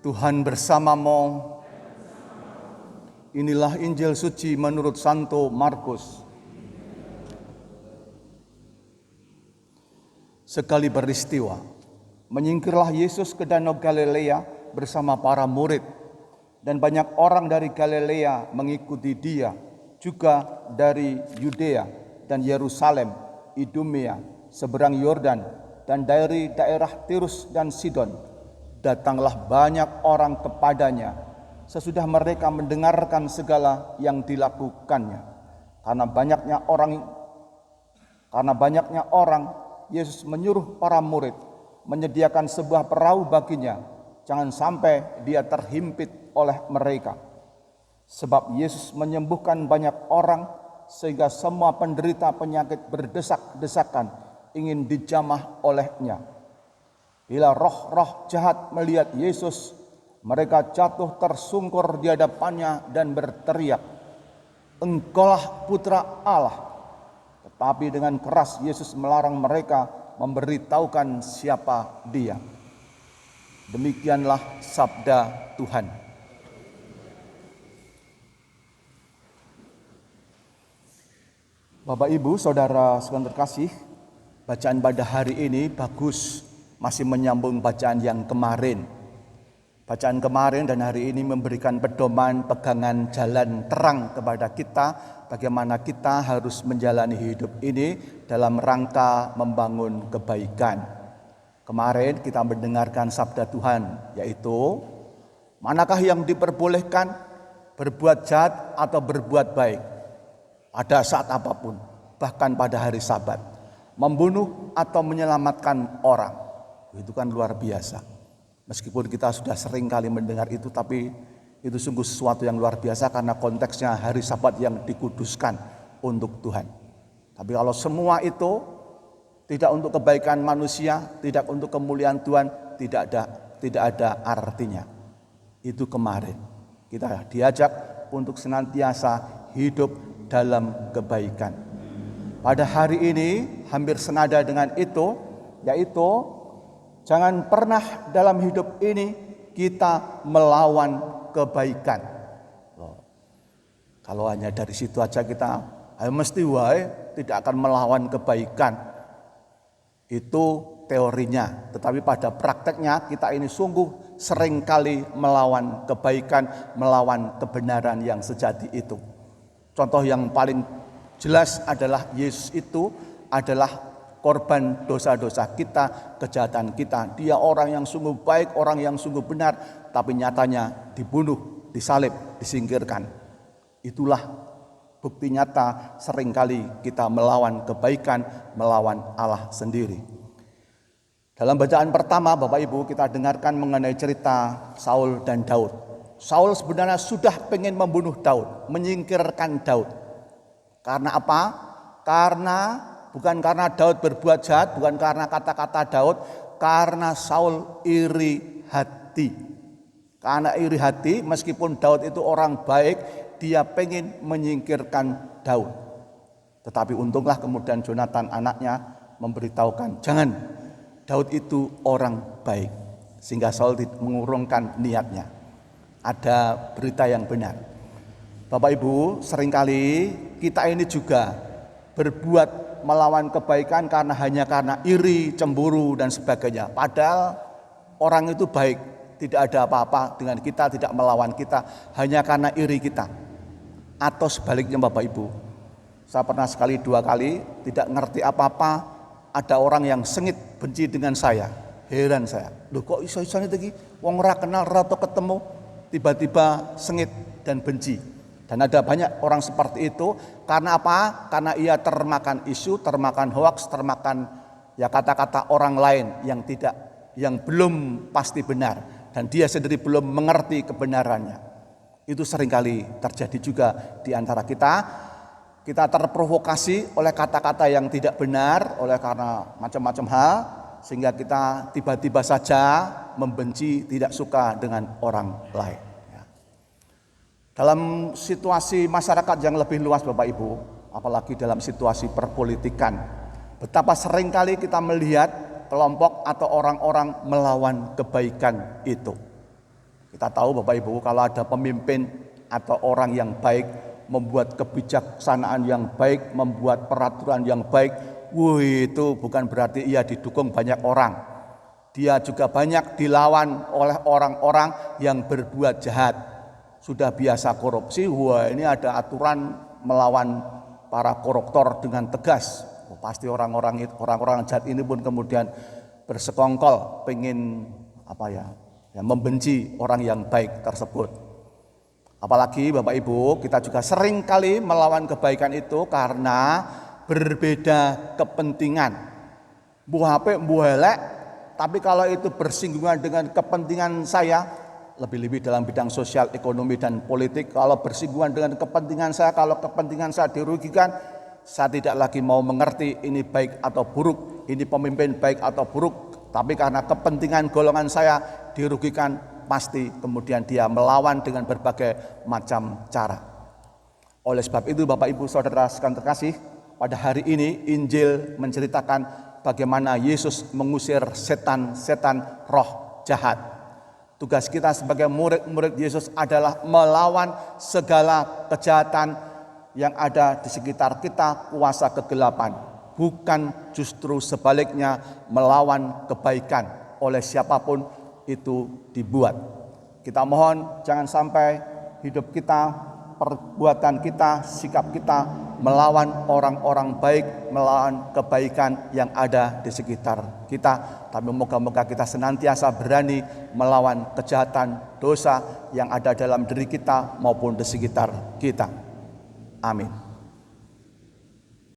Tuhan bersamamu. Inilah Injil suci menurut Santo Markus. Sekali peristiwa, menyingkirlah Yesus ke Danau Galilea bersama para murid, dan banyak orang dari Galilea mengikuti dia, juga dari Yudea dan Yerusalem, Idumea, seberang Yordan, dan dari daerah Tirus dan Sidon. Datanglah banyak orang kepadanya sesudah mereka mendengarkan segala yang dilakukannya. Karena banyaknya orang, Yesus menyuruh para murid menyediakan sebuah perahu baginya, jangan sampai dia terhimpit oleh mereka. Sebab Yesus menyembuhkan banyak orang, sehingga semua penderita penyakit berdesak-desakan ingin dijamah olehnya. Bila roh-roh jahat melihat Yesus, mereka jatuh tersungkur di hadapannya dan berteriak, "Engkaulah Putra Allah." Tetapi dengan keras Yesus melarang mereka memberitahukan siapa dia. Demikianlah sabda Tuhan. Bapak, Ibu, Saudara sekalian terkasih, bacaan pada hari ini bagus, masih menyambung bacaan yang kemarin. Bacaan kemarin dan hari ini memberikan pedoman, pegangan jalan terang kepada kita, bagaimana kita harus menjalani hidup ini dalam rangka membangun kebaikan. Kemarin kita mendengarkan sabda Tuhan, yaitu, manakah yang diperbolehkan, berbuat jahat atau berbuat baik pada saat apapun, bahkan pada hari Sabat, membunuh atau menyelamatkan orang. Itu kan luar biasa. Meskipun kita sudah sering kali mendengar itu, tapi itu sungguh sesuatu yang luar biasa karena konteksnya hari Sabat yang dikuduskan untuk Tuhan. Tapi kalau semua itu tidak untuk kebaikan manusia, tidak untuk kemuliaan Tuhan, tidak ada artinya. Itu kemarin. Kita diajak untuk senantiasa hidup dalam kebaikan. Pada hari ini hampir senada dengan itu, yaitu jangan pernah dalam hidup ini kita melawan kebaikan. Kalau hanya dari situ aja kita mesti tidak akan melawan kebaikan. Itu teorinya. Tetapi pada prakteknya kita ini sungguh sering kali melawan kebaikan, melawan kebenaran yang sejati itu. Contoh yang paling jelas adalah Yesus itu adalah korban dosa-dosa kita, kejahatan kita. Dia orang yang sungguh baik, orang yang sungguh benar, tapi nyatanya dibunuh, disalib, disingkirkan. Itulah bukti nyata seringkali kita melawan kebaikan, melawan Allah sendiri. Dalam bacaan pertama, Bapak Ibu, kita dengarkan mengenai cerita Saul dan Daud. Saul sebenarnya sudah pengen membunuh Daud, menyingkirkan Daud. Karena apa? Bukan karena Daud berbuat jahat, bukan karena kata-kata Daud, karena Saul iri hati. Karena iri hati, meskipun Daud itu orang baik, dia pengen menyingkirkan Daud. Tetapi untunglah kemudian Jonathan anaknya memberitahukan, jangan, Daud itu orang baik. Sehingga Saul mengurungkan niatnya. Ada berita yang benar. Bapak Ibu, seringkali kita ini juga berbuat melawan kebaikan hanya karena iri, cemburu dan sebagainya. Padahal orang itu baik, tidak ada apa-apa dengan kita, tidak melawan kita hanya karena iri kita. Atau sebaliknya Bapak Ibu, saya pernah sekali dua kali tidak ngerti apa-apa, ada orang yang sengit benci dengan saya. Heran saya, loh kok iso-iso iki wong ora kenal ora ketemu tiba-tiba sengit dan benci. Dan ada banyak orang seperti itu. Karena apa? Karena ia termakan isu, termakan hoaks, termakan kata-kata orang lain yang belum pasti benar. Dan dia sendiri belum mengerti kebenarannya. Itu seringkali terjadi juga di antara kita. Kita terprovokasi oleh kata-kata yang tidak benar, oleh karena macam-macam hal, sehingga kita tiba-tiba saja membenci, tidak suka dengan orang lain. Dalam situasi masyarakat yang lebih luas Bapak Ibu, apalagi dalam situasi perpolitikan, betapa seringkali kita melihat kelompok atau orang-orang melawan kebaikan itu. Kita tahu Bapak Ibu, kalau ada pemimpin atau orang yang baik, membuat kebijaksanaan yang baik, membuat peraturan yang baik, itu bukan berarti ia didukung banyak orang. Dia juga banyak dilawan oleh orang-orang yang berbuat jahat. Sudah biasa korupsi, ini ada aturan melawan para koruptor dengan tegas. Pasti orang-orang jahat ini pun kemudian bersekongkol pengen membenci orang yang baik tersebut. Apalagi Bapak Ibu, kita juga sering kali melawan kebaikan itu karena berbeda kepentingan. Mbuh apik, mbuh elek, tapi kalau itu bersinggungan dengan kepentingan saya, lebih-lebih dalam bidang sosial, ekonomi, dan politik, kalau bersinggungan dengan kepentingan saya, kalau kepentingan saya dirugikan, saya tidak lagi mau mengerti ini baik atau buruk, ini pemimpin baik atau buruk, tapi karena kepentingan golongan saya dirugikan, pasti kemudian dia melawan dengan berbagai macam cara. Oleh sebab itu Bapak Ibu Saudara sekalian terkasih, pada hari ini Injil menceritakan bagaimana Yesus mengusir setan-setan roh jahat. Tugas kita sebagai murid-murid Yesus adalah melawan segala kejahatan yang ada di sekitar kita, kuasa kegelapan. Bukan justru sebaliknya melawan kebaikan oleh siapapun itu dibuat. Kita mohon jangan sampai hidup kita, perbuatan kita, sikap kita melawan orang-orang baik, melawan kebaikan yang ada di sekitar kita. Tapi moga-moga kita senantiasa berani melawan kejahatan, dosa yang ada dalam diri kita maupun di sekitar kita. Amin.